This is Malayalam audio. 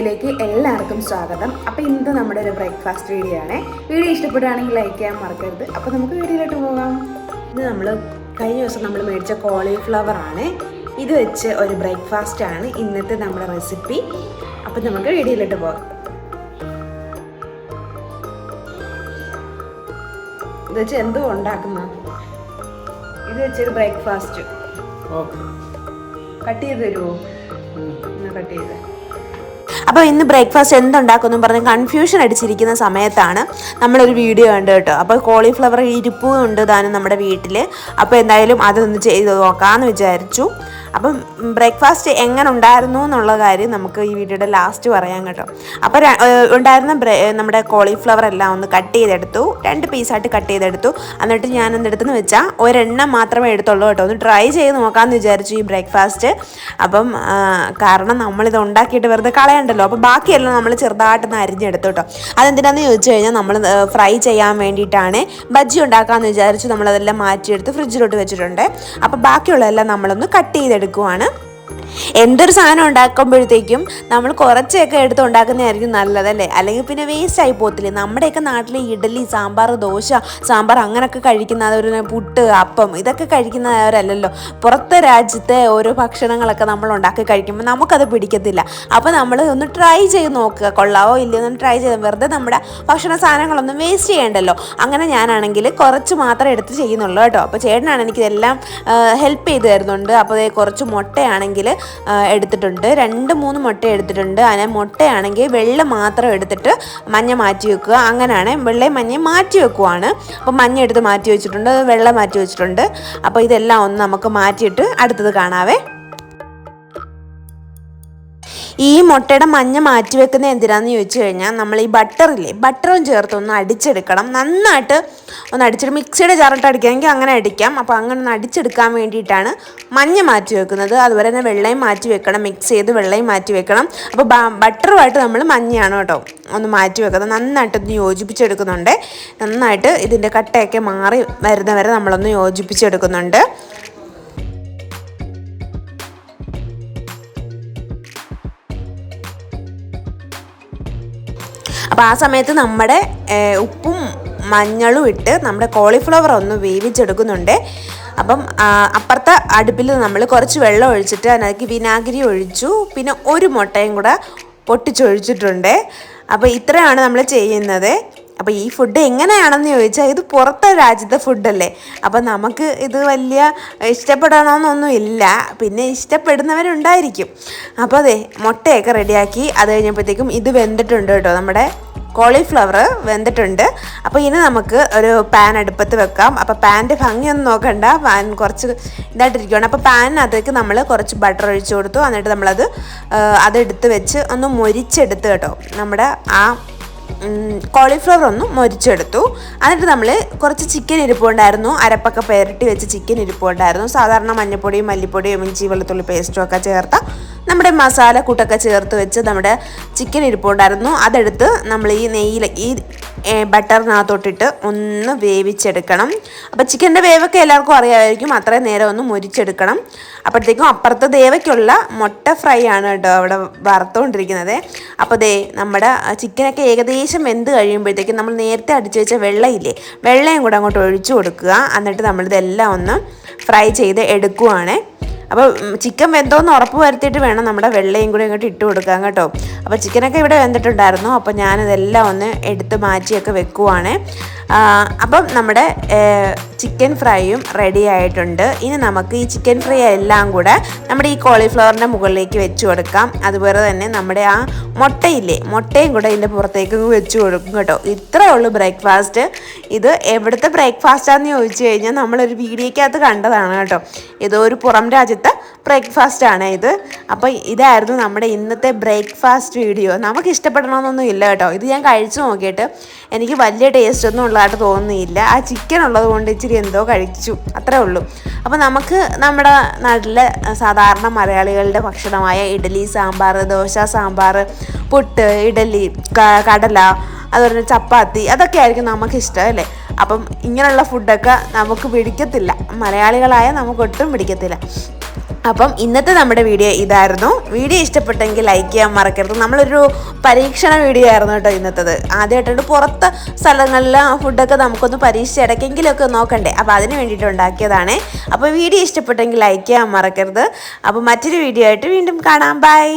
വീഡിയോയിലേക്ക് എല്ലാവർക്കും സ്വാഗതം. അപ്പോൾ ഇന്ന് നമ്മുടെ ഒരു ബ്രേക്ക്ഫാസ്റ്റ് വീഡിയോ ആണ്. വീഡിയോ ഇഷ്ടപ്പെടുകയാണെങ്കിൽ ലൈക്ക് ചെയ്യാൻ മറക്കരുത്. അപ്പോൾ നമുക്ക് വീഡിയോയിലോട്ട് പോകാം. ഇത് നമ്മൾ കഴിഞ്ഞ ദിവസം നമ്മൾ മേടിച്ച കോളിഫ്ലവർ ആണ്. ഇത് വെച്ച് ഒരു ബ്രേക്ക്ഫാസ്റ്റ് ആണ് ഇന്നത്തെ നമ്മുടെ റെസിപ്പി. അപ്പോൾ നമുക്ക് വീഡിയോയിലോട്ട് പോകാം. ഇത് വെച്ച് എന്തോ ഉണ്ടാക്കുന്ന ഇത് വെച്ചൊരു ബ്രേക്ക്ഫാസ്റ്റ് കട്ട് ചെയ്ത് തരുമോ? കട്ട് ചെയ്ത്. അപ്പോൾ ഇന്ന് ബ്രേക്ക്ഫാസ്റ്റ് എന്തുണ്ടാക്കുമെന്നും പറഞ്ഞ് കൺഫ്യൂഷൻ അടിച്ചിരിക്കുന്ന സമയത്താണ് നമ്മളൊരു വീഡിയോ കണ്ടു കേട്ടോ. അപ്പോൾ കോളിഫ്ലവർ ഇരിപ്പും ഉണ്ട് താനും നമ്മുടെ വീട്ടിൽ. അപ്പോൾ എന്തായാലും അതൊന്ന് ചെയ്ത് നോക്കാമെന്ന് വിചാരിച്ചു. അപ്പം ബ്രേക്ക്ഫാസ്റ്റ് എങ്ങനെ ഉണ്ടായിരുന്നു എന്നുള്ള കാര്യം നമുക്ക് ഈ വീഡിയോയുടെ ലാസ്റ്റ് പറയാം കേട്ടോ. അപ്പോൾ ഉണ്ടായിരുന്ന നമ്മുടെ കോളിഫ്ലവർ എല്ലാം ഒന്ന് കട്ട് ചെയ്തെടുത്തു, 2 പീസായിട്ട് കട്ട് ചെയ്തെടുത്തു. എന്നിട്ട് ഞാൻ എന്തെടുത്തെന്ന് വെച്ചാൽ ഒരെണ്ണം മാത്രമേ എടുത്തുള്ളൂ കേട്ടോ. ഒന്ന് ട്രൈ ചെയ്ത് നോക്കാമെന്ന് വിചാരിച്ചു ഈ ബ്രേക്ക്ഫാസ്റ്റ്. അപ്പം കാരണം നമ്മളിത് ഉണ്ടാക്കിയിട്ട് വെറുതെ കളയണ്ടല്ലോ. അപ്പോൾ ബാക്കിയെല്ലാം നമ്മൾ ചെറുതായിട്ടൊന്ന് അരിഞ്ഞെടുത്തു കേട്ടോ. അതെന്തിനാന്ന് ചോദിച്ചു കഴിഞ്ഞാൽ നമ്മൾ ഫ്രൈ ചെയ്യാൻ വേണ്ടിയിട്ടാണ്. ബജ്ജി ഉണ്ടാക്കാമെന്ന് വിചാരിച്ചു നമ്മളതെല്ലാം മാറ്റിയെടുത്ത് ഫ്രിഡ്ജിലോട്ട് വെച്ചിട്ടുണ്ട്. അപ്പോൾ ബാക്കിയുള്ളതെല്ലാം നമ്മളൊന്ന് കട്ട് ചെയ്തെടുക്കുവാണ്. എന്തൊരു സാധനം ഉണ്ടാക്കുമ്പോഴത്തേക്കും നമ്മൾ കുറച്ചൊക്കെ എടുത്ത് ഉണ്ടാക്കുന്നതായിരിക്കും നല്ലതല്ലേ, അല്ലെങ്കിൽ പിന്നെ വേസ്റ്റ് ആയി പോകത്തില്ലേ. നമ്മുടെയൊക്കെ നാട്ടിൽ ഇഡലി, സാമ്പാർ, ദോശ, സാമ്പാർ അങ്ങനെയൊക്കെ കഴിക്കുന്നവർ, പുട്ട്, അപ്പം ഇതൊക്കെ കഴിക്കുന്നവരല്ലല്ലോ. പുറത്തെ രാജ്യത്തെ ഓരോ ഭക്ഷണങ്ങളൊക്കെ നമ്മൾ ഉണ്ടാക്കി കഴിക്കുമ്പോൾ നമുക്കത് പിടിക്കത്തില്ല. അപ്പോൾ നമ്മൾ ഒന്ന് ട്രൈ ചെയ്ത് നോക്കുക, കൊള്ളാവോ ഇല്ലയെന്ന് ട്രൈ ചെയ്ത്, വെറുതെ നമ്മുടെ ഭക്ഷണ സാധനങ്ങളൊന്നും വേസ്റ്റ് ചെയ്യണ്ടല്ലോ. അങ്ങനെ ഞാനാണെങ്കിൽ കുറച്ച് മാത്രമേ എടുത്ത് ചെയ്യുന്നുള്ളൂ കേട്ടോ. അപ്പോൾ ചേട്ടനാണ് എനിക്കിതെല്ലാം ഹെൽപ്പ് ചെയ്ത് തരുന്നുണ്ട്. അപ്പോൾ കുറച്ച് മുട്ടയാണെങ്കിൽ എടുത്തിട്ടുണ്ട്, 2-3 മുട്ട എടുത്തിട്ടുണ്ട്. അതിനെ മുട്ടയാണെങ്കിൽ വെള്ള മാത്രം എടുത്തിട്ട് മഞ്ഞ മാറ്റി വെക്കുക. അങ്ങനെയാണ് വെള്ളയും മഞ്ഞയും മാറ്റി വെക്കുവാണ്. അപ്പോൾ മഞ്ഞ എടുത്ത് മാറ്റി വെച്ചിട്ടുണ്ട്, വെള്ള മാറ്റി വെച്ചിട്ടുണ്ട്. അപ്പോൾ ഇതെല്ലാം ഒന്ന് നമുക്ക് മാറ്റിയിട്ട് അടുത്തത് കാണാവേ. ഈ മുട്ടയുടെ മഞ്ഞ മാറ്റി വെക്കുന്നത് എന്തിനാന്ന് ചോദിച്ചു കഴിഞ്ഞാൽ നമ്മൾ ഈ ബട്ടറില്ലേ, ബട്ടറും ചേർത്ത് ഒന്ന് അടിച്ചെടുക്കണം. നന്നായിട്ട് ഒന്ന് അടിച്ചിട്ട് മിക്സിയുടെ ജാറിട്ട് അടിക്കാമെങ്കിൽ അങ്ങനെ അടിക്കാം. അപ്പോൾ അങ്ങനെ ഒന്ന് അടിച്ചെടുക്കാൻ വേണ്ടിയിട്ടാണ് മഞ്ഞ മാറ്റി വെക്കുന്നത്. അതുപോലെ തന്നെ വെള്ളയും മാറ്റി വെക്കണം, മിക്സ് ചെയ്ത് വെള്ളയും മാറ്റി വെക്കണം. അപ്പോൾ ബട്ടറുമായിട്ട് നമ്മൾ മഞ്ഞയാണ് കേട്ടോ ഒന്ന് മാറ്റി വെക്കുന്നത്. നന്നായിട്ടൊന്ന് യോജിപ്പിച്ചെടുക്കുന്നുണ്ട്. നന്നായിട്ട് ഇതിൻ്റെ കട്ടയൊക്കെ മാറി വരുന്നവരെ നമ്മളൊന്ന് യോജിപ്പിച്ചെടുക്കുന്നുണ്ട്. അപ്പോൾ ആ സമയത്ത് നമ്മുടെ ഉപ്പും മഞ്ഞളും ഇട്ട് നമ്മുടെ കോളിഫ്ലവർ ഒന്ന് വേവിച്ചെടുക്കുന്നുണ്ട്. അപ്പം അപ്പുറത്തെ അടുപ്പിൽ നമ്മൾ കുറച്ച് വെള്ളം ഒഴിച്ചിട്ട് അതിനകത്ത് വിനാഗിരി ഒഴിച്ചു, പിന്നെ ഒരു മുട്ടയും കൂടെ പൊട്ടിച്ചൊഴിച്ചിട്ടുണ്ട്. അപ്പോൾ ഇത്രയാണ് നമ്മൾ ചെയ്യുന്നത്. അപ്പോൾ ഈ ഫുഡ് എങ്ങനെയാണെന്ന് ചോദിച്ചാൽ ഇത് പുറത്തെ രാജ്യത്തെ ഫുഡല്ലേ. അപ്പോൾ നമുക്ക് ഇത് വലിയ ഇഷ്ടപ്പെടണമെന്നൊന്നും ഇല്ല, പിന്നെ ഇഷ്ടപ്പെടുന്നവരുണ്ടായിരിക്കും. അപ്പോൾ അതെ മുട്ടയൊക്കെ റെഡിയാക്കി അത് കഴിഞ്ഞപ്പോഴത്തേക്കും ഇത് വെന്തിട്ടുണ്ട് കേട്ടോ. നമ്മുടെ കോളിഫ്ലവർ വെന്തിട്ടുണ്ട്. അപ്പോൾ ഇനി നമുക്ക് ഒരു പാൻ അടുപ്പത്ത് വെക്കാം. അപ്പോൾ പാൻ്റെ ഭംഗിയൊന്നും നോക്കണ്ട, പാൻ കുറച്ച് ഇതായിട്ടിരിക്കുകയാണ്. അപ്പോൾ പാനിനകത്തേക്ക് നമ്മൾ കുറച്ച് ബട്ടർ ഒഴിച്ചു കൊടുത്തു. എന്നിട്ട് അതെടുത്ത് വെച്ച് ഒന്ന് മൊരിച്ചെടുത്ത് കേട്ടോ. നമ്മുടെ ആ കോളിഫ്ലവർ ഒന്ന് മൊരിച്ചെടുത്തു. എന്നിട്ട് നമ്മൾ കുറച്ച് ചിക്കൻ ഇരിപ്പുണ്ടായിരുന്നു, അരപ്പൊക്കെ പെരട്ടി വെച്ച് ചിക്കൻ ഇരിപ്പുണ്ടായിരുന്നു. സാധാരണ മഞ്ഞൾപ്പൊടിയും മല്ലിപ്പൊടിയും ഇഞ്ചി വെളുത്തുള്ളി പേസ്റ്റും ഒക്കെ ചേർത്ത നമ്മുടെ മസാല കൂട്ടൊക്കെ ചേർത്ത് വെച്ച് നമ്മുടെ ചിക്കൻ ഇരിപ്പുണ്ടായിരുന്നു. അതെടുത്ത് നമ്മൾ ഈ നെയ്യിൽ ഈ ബട്ടറിനകത്തോട്ടിട്ട് ഒന്ന് വേവിച്ചെടുക്കണം. അപ്പോൾ ചിക്കൻ്റെ വേവൊക്കെ എല്ലാവർക്കും അറിയാമായിരിക്കും, അത്രയും നേരം ഒന്ന് മൊരിച്ചെടുക്കണം. അപ്പോഴത്തേക്കും അപ്പുറത്തെ ദേവയ്ക്കുള്ള മുട്ട ഫ്രൈ ആണ് കേട്ടോ അവിടെ വറുത്തുകൊണ്ടിരിക്കുന്നത്. അപ്പോൾ നമ്മുടെ ചിക്കനൊക്കെ ഏകദേശം വെന്ത് കഴിയുമ്പോഴത്തേക്കും നമ്മൾ നേരത്തെ അടിച്ചു വെച്ച വെള്ളയില്ലേ, വെള്ളയും കൂടെ അങ്ങോട്ട് ഒഴിച്ചു കൊടുക്കുക. എന്നിട്ട് നമ്മളിതെല്ലാം ഒന്ന് ഫ്രൈ ചെയ്ത് എടുക്കുവാണ്. അപ്പോൾ ചിക്കൻ വെന്തോന്ന് ഉറപ്പ് വരുത്തിയിട്ട് വേണം നമ്മുടെ വെള്ളയും കൂടി ഇങ്ങോട്ട് ഇട്ട് കൊടുക്കാൻ കേട്ടോ. അപ്പോൾ ചിക്കനൊക്കെ ഇവിടെ വെന്തിട്ടുണ്ടായിരുന്നു. അപ്പോൾ ഞാനിതെല്ലാം ഒന്ന് എടുത്ത് മാറ്റിയൊക്കെ വെക്കുവാണ്. അപ്പം നമ്മുടെ ചിക്കൻ ഫ്രൈയും റെഡി ആയിട്ടുണ്ട്. ഇനി നമുക്ക് ഈ ചിക്കൻ ഫ്രൈ എല്ലാം കൂടെ നമ്മുടെ ഈ കോളിഫ്ലവറിൻ്റെ മുകളിലേക്ക് വെച്ച് കൊടുക്കാം. അതുപോലെ തന്നെ നമ്മുടെ ആ മുട്ടയില്ലേ, മുട്ടയും കൂടെ ഇതിൻ്റെ പുറത്തേക്ക് വെച്ച് കൊടുക്കും കേട്ടോ. ഇത്രയേ ഉള്ളൂ ബ്രേക്ക്ഫാസ്റ്റ്. ഇത് എവിടുത്തെ ബ്രേക്ക്ഫാസ്റ്റാണെന്ന് ചോദിച്ചു കഴിഞ്ഞാൽ നമ്മളൊരു വീഡിയോയ്ക്കകത്ത് കണ്ടതാണ് കേട്ടോ. ഏതോ ഒരു പുറം രാജ്യത്തെ ബ്രേക്ക്ഫാസ്റ്റാണ് ഇത്. അപ്പോൾ ഇതായിരുന്നു നമ്മുടെ ഇന്നത്തെ ബ്രേക്ക്ഫാസ്റ്റ് വീഡിയോ. നമുക്ക് ഇഷ്ടപ്പെടണമെന്നൊന്നും ഇല്ല കേട്ടോ. ഇത് ഞാൻ കഴിച്ചു നോക്കിയിട്ട് എനിക്ക് വലിയ ടേസ്റ്റ് ഒന്നും ഉള്ളതായിട്ട് തോന്നുന്നില്ല. ആ ചിക്കൻ ഉള്ളത് കൊണ്ട് ഇച്ചിരി എന്തോ കഴിച്ചു, അത്രേ ഉള്ളൂ. അപ്പോൾ നമുക്ക് നമ്മുടെ നാട്ടിലെ സാധാരണ മലയാളികളുടെ ഭക്ഷണമായ ഇഡലി, സാമ്പാർ, ദോശ, സാമ്പാർ, പുട്ട്, ഇഡലി, കടല, അതുപോലെ ചപ്പാത്തി, അതൊക്കെ ആയിരിക്കും നമുക്കിഷ്ടം അല്ലേ. അപ്പം ഇങ്ങനെയുള്ള ഫുഡൊക്കെ നമുക്ക് പിടിക്കത്തില്ല, മലയാളികളായ നമുക്കൊട്ടും പിടിക്കത്തില്ല. അപ്പം ഇന്നത്തെ നമ്മുടെ വീഡിയോ ഇതായിരുന്നു. വീഡിയോ ഇഷ്ടപ്പെട്ടെങ്കിൽ ലൈക്ക് ചെയ്യാൻ മറക്കരുത്. നമ്മളൊരു പരീക്ഷണ വീഡിയോ ആയിരുന്നു കേട്ടോ ഇന്നത്തേത്. ആദ്യമായിട്ടൊരു പുറത്തെ സ്ഥലങ്ങളിലെ ഫുഡൊക്കെ നമുക്കൊന്ന് പരീക്ഷിച്ച് ഇടയ്ക്കെങ്കിലുമൊക്കെ നോക്കണ്ടേ, അപ്പോൾ അതിന് വേണ്ടിയിട്ട് ഉണ്ടാക്കിയതാണ്. അപ്പോൾ വീഡിയോ ഇഷ്ടപ്പെട്ടെങ്കിൽ ലൈക്ക് ചെയ്യാൻ മറക്കരുത്. അപ്പോൾ മറ്റൊരു വീഡിയോ ആയിട്ട് വീണ്ടും കാണാം. ബൈ.